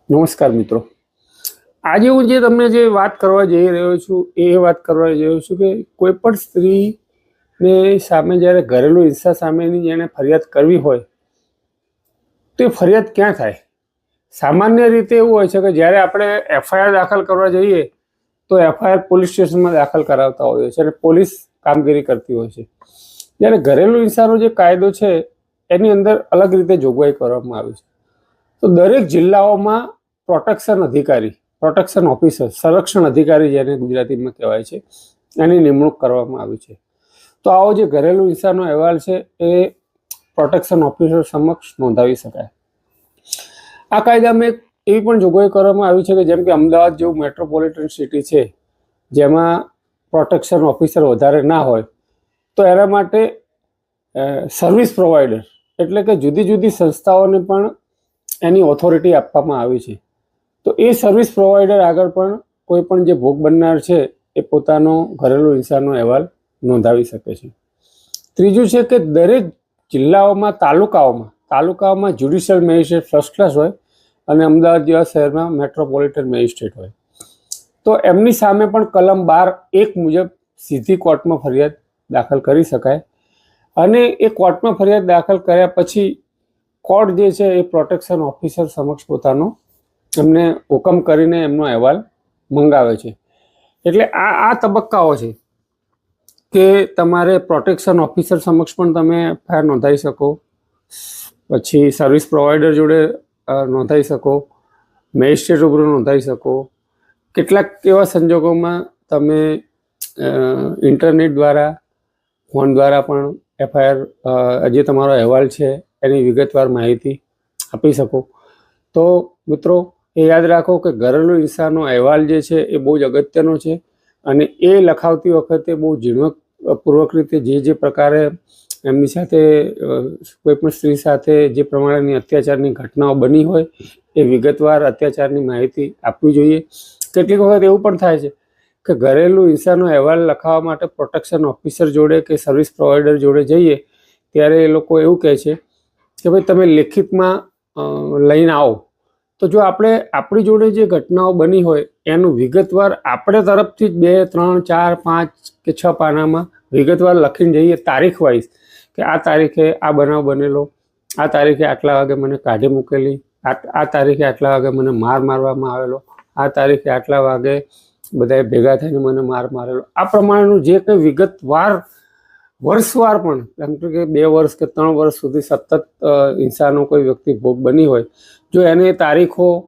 નમસ્કાર મિત્રો, આજે હું તમને વાત કરવા જઈ રહ્યો છું એ વાત કરવા જઈ રહ્યો છું કે કોઈ પણ સ્ત્રીને સામે જ્યારે ઘરેલું હિંસા સામેની જેને ફરિયાદ કરવી હોય તો એ ફરિયાદ ક્યાં થાય? સામાન્ય રીતે એવું હોય છે કે જ્યારે આપણે એફઆઈઆર દાખલ કરવા જઈએ તો એફઆઈઆર પોલીસ સ્ટેશનમાં દાખલ કરાવતા હોય છે અને પોલીસ કામગીરી કરતી હોય છે. જ્યારે ઘરેલું હિંસાનો જે કાયદો છે એની અંદર અલગ રીતે જોગવાઈ કરવામાં આવી છે. તો દરેક જિલ્લાઓમાં પ્રોટેક્શન ઓફિસર, સંરક્ષણ અધિકારી જેને ગુજરાતીમાં કહેવાય છે, એની નિમણૂક કરવામાં આવી છે. તો આવો જે ઘરેલું હિંસાનો અહેવાલ છે એ પ્રોટેક્શન ઓફિસર સમક્ષ નોંધાવી શકાય. આ કાયદામાં એવી પણ જોગવાઈ કરવામાં આવી છે કે જેમ કે અમદાવાદ જેવું મેટ્રોપોલિટન સિટી છે જેમાં પ્રોટેક્શન ઓફિસર વધારે ના હોય તો એના માટે સર્વિસ પ્રોવાઈડર એટલે કે જુદી જુદી સંસ્થાઓને પણ એની ઓથોરિટી આપવામાં આવી છે. તો એ સર્વિસ પ્રોવાઈડર આગળ પણ કોઈ પણ જે ભોગ બનનાર છે એ પોતાનો ઘરેલું હિંસાનો અહેવાલ નોંધાવી શકે છે. ત્રીજું છે કે દરેક જિલ્લાઓમાં તાલુકાઓમાં જ્યુડિશિયલ મેજિસ્ટ્રેટ ફર્સ્ટ ક્લાસ હોય અને અમદાવાદ જેવા શહેરમાં મેટ્રોપોલિટન મેજિસ્ટ્રેટ હોય. તો એમની સામે પણ કલમ 12(1) મુજબ સીધી કોર્ટમાં ફરિયાદ દાખલ કરી શકાય અને એ કોર્ટમાં ફરિયાદ દાખલ કર્યા પછી કોર્ટ જે છે એ પ્રોટેક્શન ઓફિસર સમક્ષ પોતાનો એમને હુકમ કરીને એમનો અહેવાલ મંગાવે છે. એટલે આ તબક્કાઓ છે કે તમારે પ્રોટેક્શન ઓફિસર સમક્ષ પણ તમે એફઆઈઆર નોંધાવી શકો, પછી સર્વિસ પ્રોવાઈડર જોડે નોંધાવી શકો, મેજિસ્ટ્રેટ રૂબરૂ નોંધાવી શકો. કેટલાક એવા સંજોગોમાં તમે ઇન્ટરનેટ દ્વારા, ફોન દ્વારા પણ એફઆઈઆર જે તમારો અહેવાલ છે એની વિગતવાર માહિતી આપી શકો. તો મિત્રો એ યાદ રાખો કે ઘરેલું હિંસાનો અહેવાલ જે છે એ બહુ જ અગત્યનો છે અને એ લખાવતી વખતે બહુ ઝીણવટપૂર્વક રીતે જે પ્રકારે એમની સાથે કોઈ પણ સ્ત્રી સાથે જે પ્રમાણેની અત્યાચારની ઘટનાઓ બની હોય એ વિગતવાર અત્યાચારની માહિતી આપવી જોઈએ. કેટલીક વખત એવું પણ થાય છે કે ઘરેલું હિંસાનો અહેવાલ લખાવવા માટે પ્રોટેક્શન ઓફિસર જોડે કે સર્વિસ પ્રોવાઈડર જોડે જઈએ ત્યારે એ લોકો એવું કહે છે કે ભાઈ તમે લેખિતમાં લઈને આવો. તો જો આપણે આપણી જોડે જે ઘટનાઓ બની હોય એનું વિગતવાર આપણે તરફથી જ 2, 3, 4, 5 કે 6 પાનામાં વિગતવાર લખીને જઈએ તારીખ વાઇઝ કે આ તારીખે આ બનાવ બનેલો, આ તારીખે આટલા વાગે મને કાઢી મૂકેલી, આ તારીખે આટલા વાગે મને મારવામાં આવેલો, આ તારીખે આટલા વાગે બધાએ ભેગા થઈને મને મારેલો, આ પ્રમાણેનું જે કંઈ વિગતવાર વર્ષવાર પણ એમ કે 2 વર્ષ કે 3 વર્ષ સુધી સતત હિંસાનો કોઈ વ્યક્તિ ભોગ બની હોય, જો એને તારીખો